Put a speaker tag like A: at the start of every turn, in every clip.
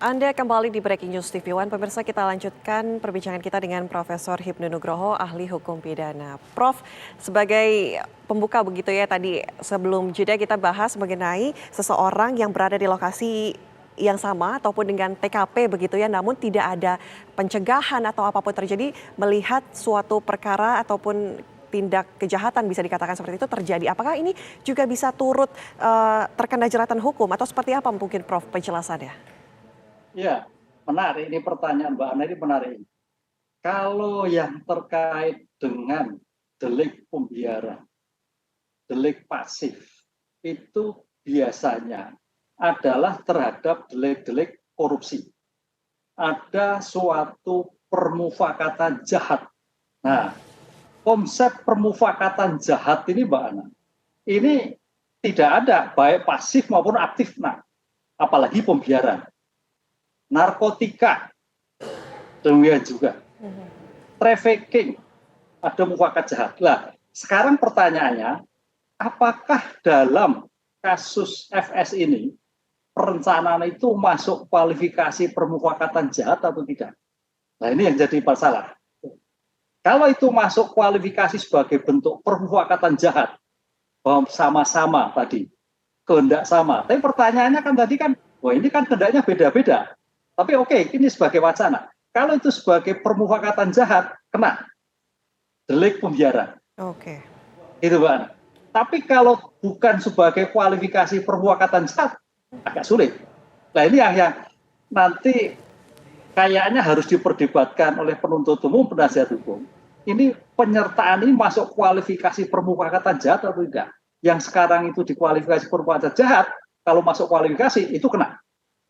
A: Anda kembali di Breaking News TV One. Pemirsa, kita lanjutkan perbincangan kita dengan Profesor Hipnu Nugroho, ahli hukum pidana. Prof, sebagai pembuka begitu ya, tadi sebelum jeda kita bahas mengenai seseorang yang berada di lokasi yang sama ataupun dengan TKP begitu ya, namun tidak ada pencegahan atau apapun terjadi, melihat suatu perkara ataupun tindak kejahatan bisa dikatakan seperti itu terjadi. Apakah ini juga bisa turut terkena jeratan hukum atau seperti apa mungkin Prof penjelasannya?
B: Ya, menarik ini pertanyaan Mbak Ana, ini menarik. Kalau yang terkait dengan delik pembiaran, delik pasif, itu biasanya adalah terhadap delik-delik korupsi. Ada suatu permufakatan jahat. Nah, konsep permufakatan jahat ini Mbak Ana, ini tidak ada baik pasif maupun aktif, nah, apalagi pembiaran. Narkotika, demikian juga. Trafficking, ada mufakat jahat. Lah, sekarang pertanyaannya, apakah dalam kasus FS ini perencanaan itu masuk kualifikasi permufakatan jahat atau tidak? Nah, ini yang jadi masalah. Kalau itu masuk kualifikasi sebagai bentuk permufakatan jahat, sama-sama tadi, kehendak sama. Tapi pertanyaannya kan tadi kan, wah ini kan kehendaknya beda-beda. Tapi oke, ini sebagai wacana. Kalau itu sebagai permufakatan jahat, kena delik pembiaran.
A: Oke.
B: Itu Mbak. Tapi kalau bukan sebagai kualifikasi permufakatan jahat, agak sulit. Nah ini yang nanti kayaknya harus diperdebatkan oleh penuntut umum, penasihat hukum. Ini penyertaan ini masuk kualifikasi permufakatan jahat atau tidak? Yang sekarang itu dikualifikasi permufakatan jahat, kalau masuk kualifikasi itu kena.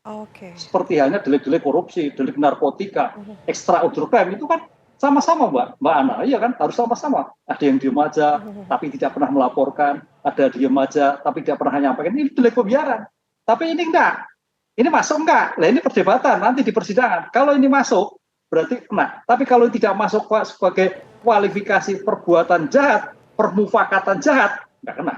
A: Oke.
B: Seperti halnya delik-delik korupsi, delik narkotika, extraordinary crime itu kan sama-sama Mbak Ana, iya kan harus sama-sama. Ada yang diem aja tapi tidak pernah melaporkan, ada diem aja tapi tidak pernah menyampaikan, ini delik pembiaran. Tapi ini enggak, ini masuk enggak? Nah ini perdebatan nanti di persidangan. Kalau ini masuk berarti kena. Tapi kalau tidak masuk sebagai kualifikasi perbuatan jahat, permufakatan jahat, enggak kena.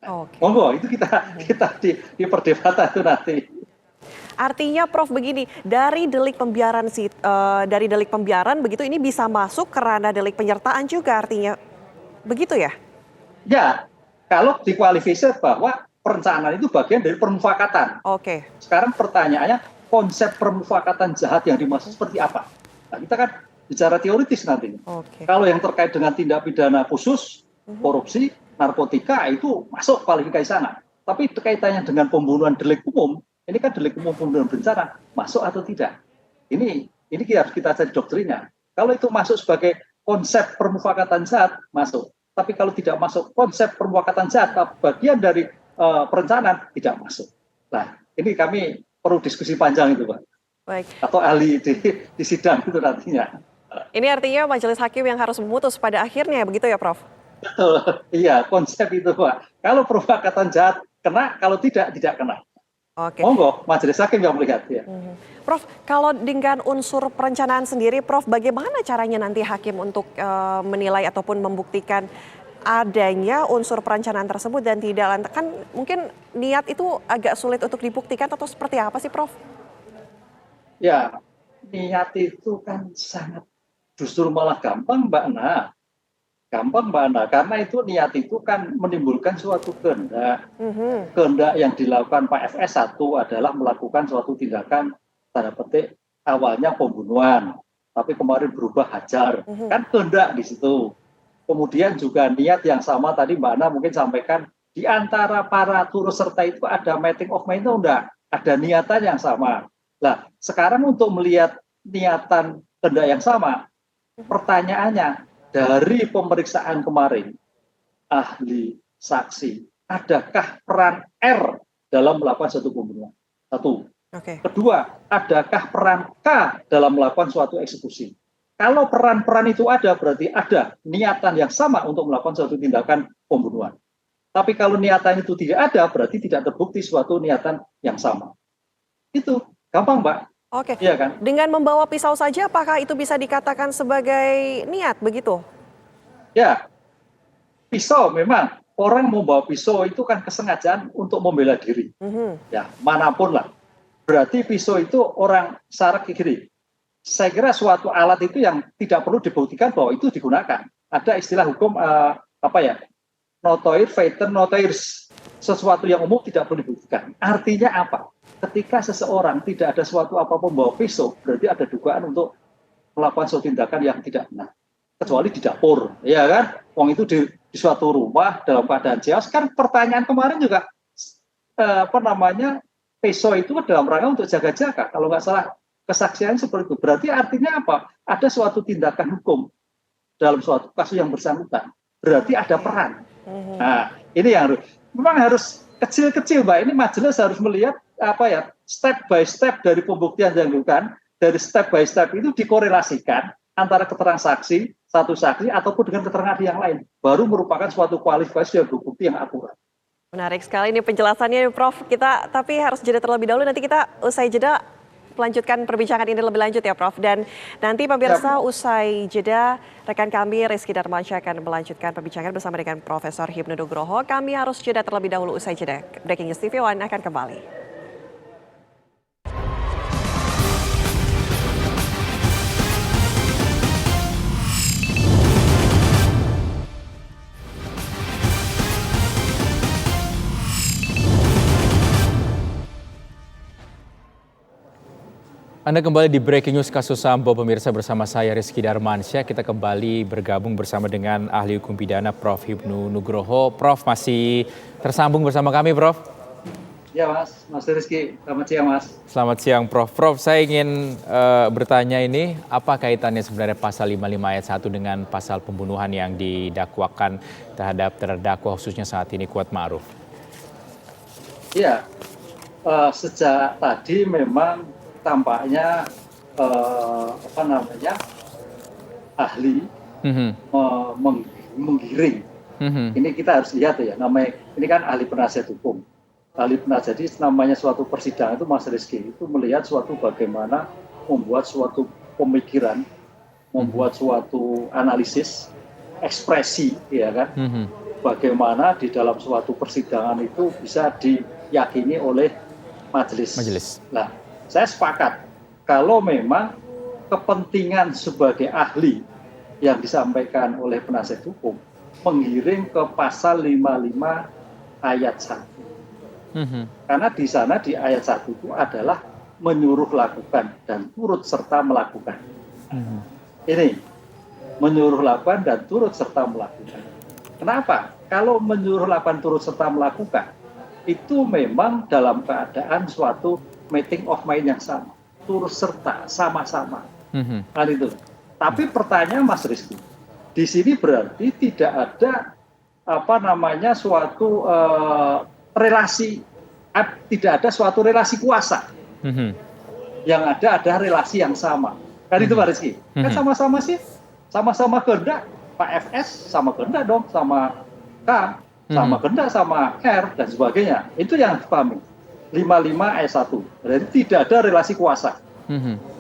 A: Oke.
B: Monggo itu kita di perdebatan itu nanti.
A: Artinya Prof begini, dari delik pembiaran dari delik pembiaran begitu ini bisa masuk ke ranah delik penyertaan juga artinya. Begitu ya?
B: Ya, kalau dikualifikasi bahwa perencanaan itu bagian dari permufakatan.
A: Oke.
B: Sekarang pertanyaannya, konsep permufakatan jahat yang dimaksud seperti apa? Nah, kita kan bicara teoritis nanti.
A: Oke.
B: Kalau yang terkait dengan tindak pidana khusus, korupsi, narkotika itu masuk kualifikasi sana. Tapi kaitannya dengan pembunuhan delik umum, ini kan delik umum pembunuhan berencana, masuk atau tidak? Ini harus kita cari doktrinnya. Kalau itu masuk sebagai konsep permufakatan jahat, masuk. Tapi kalau tidak masuk konsep permufakatan jahat, bagian dari perencanaan, tidak masuk. Nah, ini kami perlu diskusi panjang itu, Pak.
A: Baik.
B: Atau ahli di sidang itu nantinya.
A: Ini artinya majelis hakim yang harus memutus pada akhirnya begitu ya Prof?
B: Betul, iya konsep itu Pak. Kalau permufakatan jahat kena, kalau tidak kena.
A: Oke.
B: Monggo, majelis hakim yang melihat ya.
A: Prof, kalau dengan unsur perencanaan sendiri, Prof, bagaimana caranya nanti hakim untuk menilai ataupun membuktikan adanya unsur perencanaan tersebut dan tidak kan mungkin niat itu agak sulit untuk dibuktikan atau seperti apa sih, Prof?
B: Ya, niat itu kan sangat justru malah gampang Mbak Ana. Gampang Mbak Ana, karena itu niat itu kan menimbulkan suatu kehendak. Kehendak yang dilakukan Pak FS satu adalah melakukan suatu tindakan tanda petik awalnya pembunuhan, tapi kemarin berubah hajar. Kan kehendak di situ. Kemudian juga niat yang sama tadi Mbak Ana mungkin sampaikan, di antara para turut serta itu ada meeting of mind itu enggak, ada niatan yang sama. Nah, sekarang untuk melihat niatan kehendak yang sama, pertanyaannya, dari pemeriksaan kemarin, ahli, saksi, adakah peran R dalam melakukan suatu pembunuhan? Satu.
A: Oke.
B: Kedua, adakah peran K dalam melakukan suatu eksekusi? Kalau peran-peran itu ada, berarti ada niatan yang sama untuk melakukan suatu tindakan pembunuhan. Tapi kalau niatan itu tidak ada, berarti tidak terbukti suatu niatan yang sama. Itu gampang, Mbak.
A: Oke.
B: Iya kan?
A: Dengan membawa pisau saja, apakah itu bisa dikatakan sebagai niat begitu?
B: Ya, pisau memang orang membawa pisau itu kan kesengajaan untuk membela diri. Ya, manapun lah. berarti pisau itu orang sarek gini. Saya kira suatu alat itu yang tidak perlu dibuktikan bahwa itu digunakan. Ada istilah hukum notoire faiter notaires, sesuatu yang umum tidak perlu dibuktikan. Artinya apa? Ketika seseorang tidak ada suatu apapun bawa pisau, berarti ada dugaan untuk melakukan suatu tindakan yang tidak benar. Kecuali di dapur, ya kan? Wong itu di suatu rumah dalam keadaan chaos. Kan pertanyaan kemarin juga pisau itu dalam rangka untuk jaga-jaga. Kalau nggak salah kesaksian seperti itu. Berarti artinya apa? Ada suatu tindakan hukum dalam suatu kasus yang bersangkutan. Berarti ada peran. Nah, ini yang memang harus kecil-kecil, Mbak. Ini majelis harus melihat step by step dari pembuktian yang dilakukan, dari step by step itu dikorelasikan antara keterangan saksi, satu saksi ataupun dengan keterangan yang lain. Baru merupakan suatu kualifikasi yang bukti yang akurat.
A: Menarik sekali ini penjelasannya, Prof. Kita tapi harus jeda terlebih dahulu. Nanti kita usai jeda melanjutkan perbincangan ini lebih lanjut ya, Prof. Dan nanti pemirsa usai jeda, rekan kami Rizky Darmansyah akan melanjutkan perbincangan bersama dengan Profesor Hipnu Nugroho. Kami harus jeda terlebih dahulu usai jeda. Breaking News TV One akan kembali.
C: Anda kembali di Breaking News kasus Sambo, pemirsa, bersama saya Rizky Darmansyah. Kita kembali bergabung bersama dengan ahli hukum pidana Prof. Hipnu Nugroho. Prof, masih tersambung bersama kami, Prof?
B: Ya, Mas Rizky. Selamat siang, Mas.
C: Selamat siang, Prof. Prof, saya ingin bertanya ini, apa kaitannya sebenarnya pasal 55 ayat 1 dengan pasal pembunuhan yang didakwakan terhadap terdakwa khususnya saat ini Kuat Ma'ruf?
B: Iya, sejak tadi memang tampaknya ahli menggiring. Ini kita harus lihat ya, namanya ini kan ahli penasihat hukum. Ahli penasihat, jadi namanya suatu persidangan itu, Mas Rizky, itu melihat suatu bagaimana membuat suatu pemikiran, membuat suatu analisis, ekspresi, ya kan? Bagaimana di dalam suatu persidangan itu bisa diyakini oleh majelis. Nah, saya sepakat kalau memang kepentingan sebagai ahli yang disampaikan oleh penasihat hukum menggiring ke pasal 55 ayat 1. Karena di sana di ayat 1 itu adalah menyuruh lakukan dan turut serta melakukan. Ini menyuruh lakukan dan turut serta melakukan. Kenapa? Kalau menyuruh lakukan turut serta melakukan itu memang dalam keadaan suatu meeting of mind yang sama, turut serta sama-sama. Kan itu. Tapi pertanyaan Mas Rizky, di sini berarti tidak ada suatu relasi, tidak ada suatu relasi kuasa. Yang ada relasi yang sama. Kan itu Pak Rizky. Kan sama-sama sih, sama-sama kehendak. Pak FS sama kehendak dong, sama K, sama kehendak sama R dan sebagainya. Itu yang dipahami. 55 ayat 1. Jadi tidak ada relasi kuasa.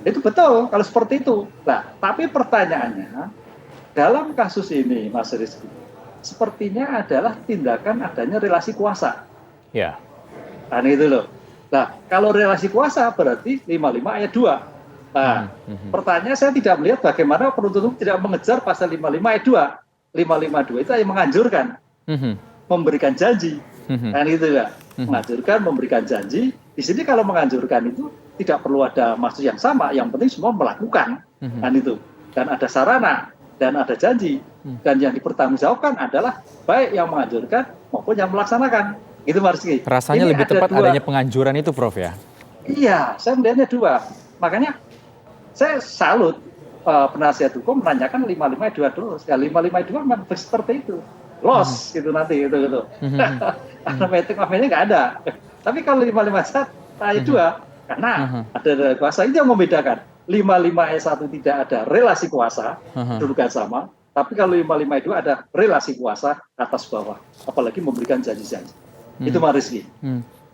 B: Itu betul kalau seperti itu. Nah, tapi pertanyaannya, dalam kasus ini, Mas Rizky, sepertinya adalah tindakan adanya relasi kuasa.
C: Ya.
B: Nah, itu loh. Nah, kalau relasi kuasa berarti 55 ayat 2. Nah, pertanyaan saya tidak melihat bagaimana penuntut umum tidak mengejar pasal 55 ayat 2. 552 itu yang menganjurkan. Memberikan janji. Kan itu ya. Menganjurkan, memberikan janji. Di sini kalau menganjurkan itu tidak perlu ada maksud yang sama, yang penting semua melakukan. Kan itu. Dan ada sarana dan ada janji. Dan yang dipertanggungjawabkan adalah baik yang menganjurkan maupun yang melaksanakan. Gitu Mas Rizky.
C: Rasanya ini lebih tepat adanya penganjuran itu, Prof, ya? Iya,
B: saya melihatnya dua. Makanya saya salut penasihat hukum menanyakan 55 dulu. Ya 55 memang seperti itu. Loss gitu nanti gitu. Karena meeting of-nya nggak ada. Tapi kalau 55 ayat 2 karena ada kuasa, itu yang membedakan. 55 ayat 1 tidak ada relasi kuasa, kedudukan sama. Tapi kalau 55 ayat 2 ada relasi kuasa atas bawah. Apalagi memberikan janji-janji. Itu Mas Rizky.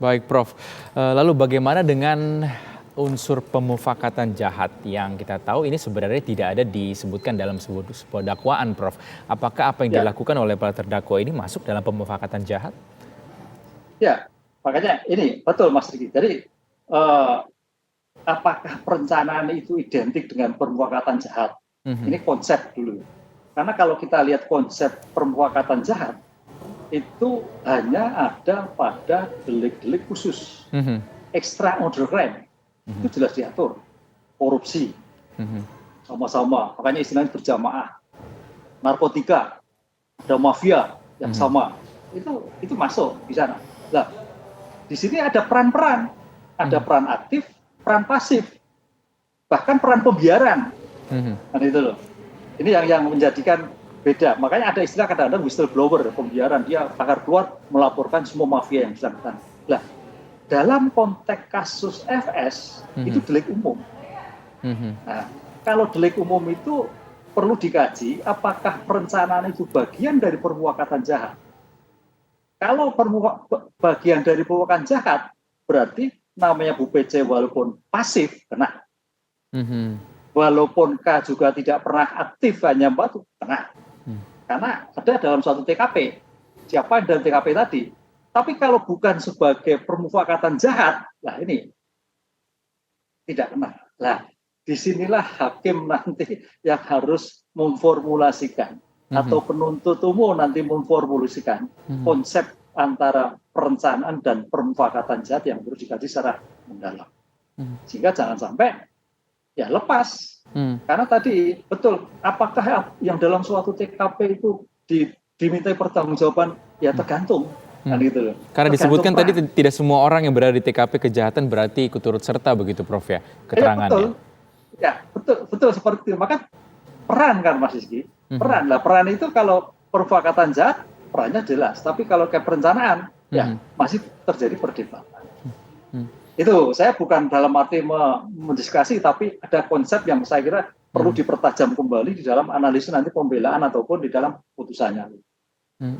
C: Baik, Prof. Lalu bagaimana dengan unsur pemufakatan jahat yang kita tahu ini sebenarnya tidak ada disebutkan dalam sebuah dakwaan, Prof. Apakah apa yang dilakukan oleh para terdakwa ini masuk dalam pemufakatan jahat?
B: Ya, makanya ini betul Mas Riki. Jadi eh, apakah perencanaan itu identik dengan permufakatan jahat? Ini konsep dulu. Karena kalau kita lihat konsep permufakatan jahat, itu hanya ada pada delik-delik khusus. Extraordinary crime, itu jelas diatur. Korupsi, sama-sama, makanya istilahnya berjamaah. Narkotika, ada mafia yang sama, itu masuk di sana. Nah, di sini ada peran-peran, ada peran aktif, peran pasif, bahkan peran pembiaran. Kan itu loh. Ini yang menjadikan beda. Makanya ada istilah kadang-kadang whistleblower, pembiaran, dia agar keluar melaporkan semua mafia yang bersangkutan. Nah, dalam konteks kasus FS itu delik umum. Nah, kalau delik umum itu perlu dikaji apakah perencanaan itu bagian dari permufakatan jahat. Kalau bagian dari permufakatan jahat, berarti namanya Bu PC walaupun pasif kena. Walaupun K juga tidak pernah aktif, hanya membantu, kena. Karena ada dalam suatu TKP. Siapa yang dalam TKP tadi? Tapi kalau bukan sebagai permufakatan jahat, lah ini tidak kena. Lah, disinilah hakim nanti yang harus memformulasikan atau penuntut umum nanti memformulasikan konsep antara perencanaan dan permufakatan jahat yang perlu dikaji secara mendalam. Sehingga jangan sampai ya lepas. Karena tadi betul, apakah yang dalam suatu TKP itu dimintai pertanggungjawaban? Ya tergantung. Kan gitu loh.
C: Karena disebutkan tadi tidak semua orang yang berada di TKP kejahatan berarti ikut turut serta begitu Prof ya, keterangannya.
B: Ya betul seperti itu. Maka peran kan Mas Rizky, peran itu kalau permufakatan jahat perannya jelas, tapi kalau kayak perencanaan ya masih terjadi perdebatan. Itu saya bukan dalam arti mendiskusi, tapi ada konsep yang saya kira perlu dipertajam kembali di dalam analisis nanti pembelaan ataupun di dalam putusannya.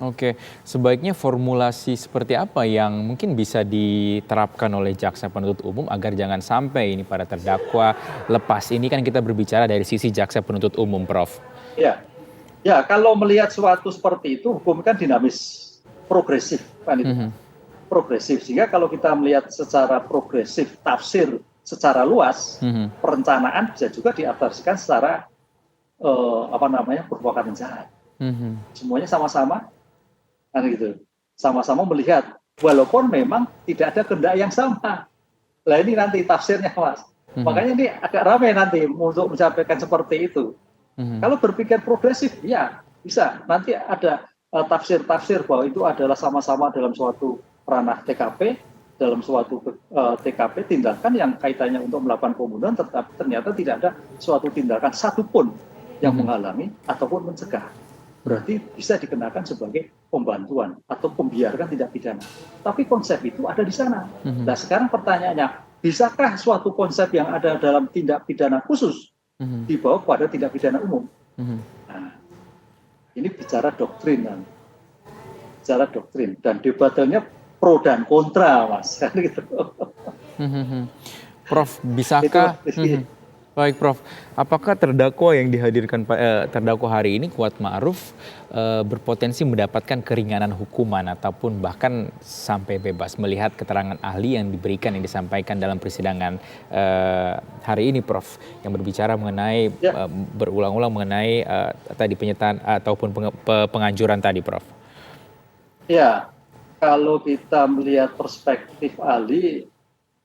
C: Oke, sebaiknya formulasi seperti apa yang mungkin bisa diterapkan oleh jaksa penuntut umum agar jangan sampai ini para terdakwa lepas. Ini kan kita berbicara dari sisi jaksa penuntut umum, Prof.
B: Ya, kalau melihat suatu seperti itu, hukum kan dinamis, progresif kan itu. Progresif, sehingga kalau kita melihat secara progresif, tafsir secara luas, perencanaan bisa juga diadaptasikan secara perbuatan jahat. Semuanya sama-sama, kan gitu. Sama-sama melihat, walaupun memang tidak ada kehendak yang sama. Nah ini nanti tafsirnya Mas. Makanya ini agak ramai nanti untuk menyampaikan seperti itu. Kalau berpikir progresif, ya bisa. Nanti ada tafsir-tafsir bahwa itu adalah sama-sama dalam suatu ranah TKP, dalam suatu TKP tindakan yang kaitannya untuk melakukan pembunuhan, tetapi ternyata tidak ada suatu tindakan satupun yang menghalangi ataupun mencegah. Berarti bisa dikenakan sebagai pembantuan atau pembiarkan tindak pidana. Tapi konsep itu ada di sana. Nah sekarang pertanyaannya, bisakah suatu konsep yang ada dalam tindak pidana khusus dibawa pada tindak pidana umum? Nah, ini bicara doktrin, dan debatnya pro dan kontra, Mas. Gitu.
C: Prof, bisakah? Baik Prof, apakah terdakwa yang dihadirkan terdakwa hari ini Kuat Ma'ruf berpotensi mendapatkan keringanan hukuman ataupun bahkan sampai bebas melihat keterangan ahli yang diberikan yang disampaikan dalam persidangan hari ini Prof, yang berbicara mengenai berulang-ulang mengenai tadi penyataan ataupun penganjuran tadi Prof.
B: Ya, kalau kita melihat perspektif ahli,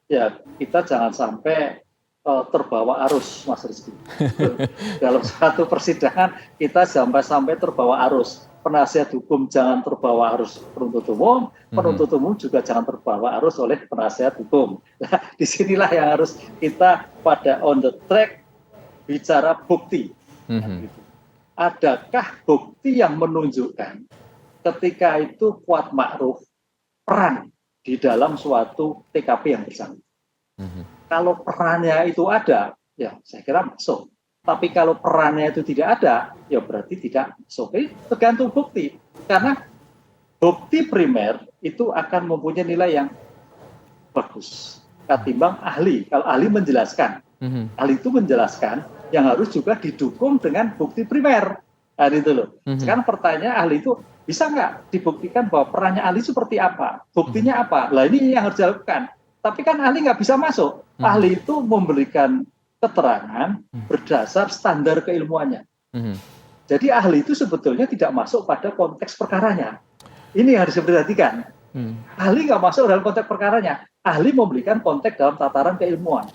B: ya kita jangan sampai terbawa arus, Mas Rizky. Dalam satu persidangan kita sampai terbawa arus. Penasihat hukum jangan terbawa arus penuntut umum juga jangan terbawa arus oleh penasihat hukum. Nah, disinilah yang harus kita pada on the track bicara bukti. Adakah bukti yang menunjukkan ketika itu Kuat Ma'ruf peran di dalam suatu TKP yang bersangkutan? Kalau perannya itu ada, ya saya kira masuk. Tapi kalau perannya itu tidak ada, ya berarti tidak masuk. Jadi tergantung bukti. Karena bukti primer itu akan mempunyai nilai yang bagus ketimbang ahli. Kalau ahli menjelaskan, ahli itu menjelaskan yang harus juga didukung dengan bukti primer. Nah, itu loh. Sekarang pertanyaan ahli itu bisa nggak dibuktikan bahwa perannya ahli seperti apa? Buktinya apa? Nah ini yang harus dilakukan. Tapi kan ahli nggak bisa masuk. Ahli itu memberikan keterangan berdasar standar keilmuannya. Jadi ahli itu sebetulnya tidak masuk pada konteks perkaranya. Ini harus diperhatikan. Ahli nggak masuk dalam konteks perkaranya. Ahli memberikan konteks dalam tataran keilmuan.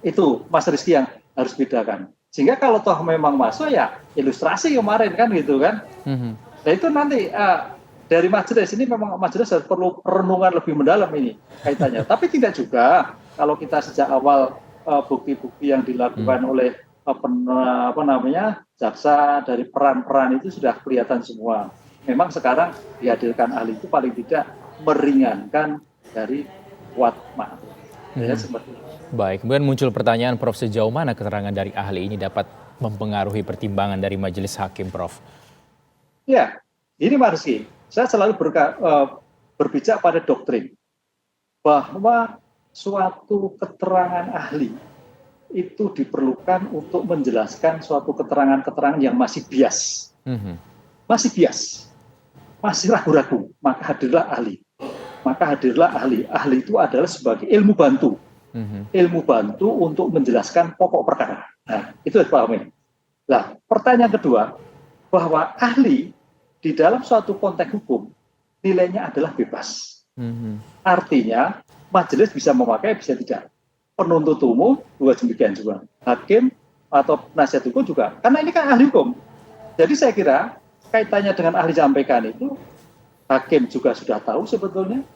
B: Itu Mas Rizky yang harus bedakan. Sehingga kalau toh memang masuk ya ilustrasi kemarin kan gitu kan. Nah itu nanti dari majelis ini memang majelis harus perlu renungan lebih mendalam ini kaitannya. Tapi tidak juga kalau kita sejak awal bukti-bukti yang dilakukan oleh jaksa dari peran-peran itu sudah kelihatan semua. Memang sekarang dihadirkan ahli itu paling tidak meringankan dari kuat ma'ruf. Ya, seperti itu.
C: Baik, kemudian muncul pertanyaan Prof, sejauh mana keterangan dari ahli ini dapat mempengaruhi pertimbangan dari majelis hakim, Prof?
B: Ya, ini Mas Rizky, saya selalu berbicara pada doktrin bahwa suatu keterangan ahli itu diperlukan untuk menjelaskan suatu keterangan-keterangan yang masih bias. Masih bias, masih ragu-ragu, maka hadirlah ahli. Maka hadirlah ahli. Ahli itu adalah sebagai ilmu bantu. Ilmu bantu untuk menjelaskan pokok perkara. Nah, itu harus pahami. Nah, pertanyaan kedua, bahwa ahli di dalam suatu konteks hukum nilainya adalah bebas. Artinya majelis bisa memakai, bisa tidak. Penuntut umum juga demikian juga. Hakim atau penasihat hukum juga. Karena ini kan ahli hukum. Jadi saya kira kaitannya dengan ahli sampaikan itu, hakim juga sudah tahu sebetulnya,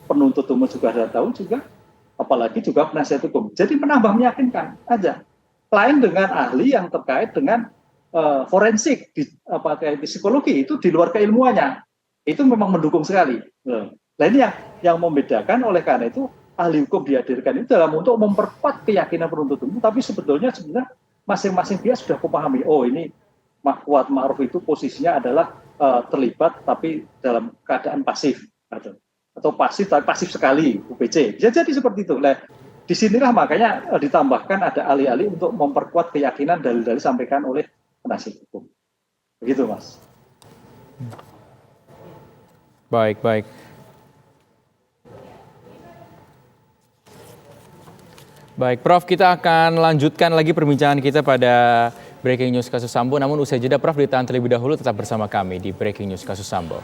B: penuntut umum juga sudah tahu juga, apalagi juga penasihat hukum. Jadi menambah meyakinkan aja. Lain dengan ahli yang terkait dengan forensik di psikologi, itu di luar keilmuannya. Itu memang mendukung sekali. Nah ini yang membedakan, oleh karena itu ahli hukum dihadirkan itu dalam untuk memperkuat keyakinan penuntut umum, tapi sebetulnya masing-masing dia sudah memahami, oh ini kuat ma'ruf itu posisinya adalah terlibat tapi dalam keadaan pasif atau pasif tapi pasif sekali UPC. Bisa jadi seperti itu. Nah, disinilah makanya ditambahkan ada ahli-ahli untuk memperkuat keyakinan dalil-dalil disampaikan oleh penasihat hukum. Begitu, Mas.
C: Baik. Baik, Prof, kita akan lanjutkan lagi perbincangan kita pada Breaking News kasus Sambo. Namun usai jeda, Prof, ditahan terlebih dahulu, tetap bersama kami di Breaking News kasus Sambo.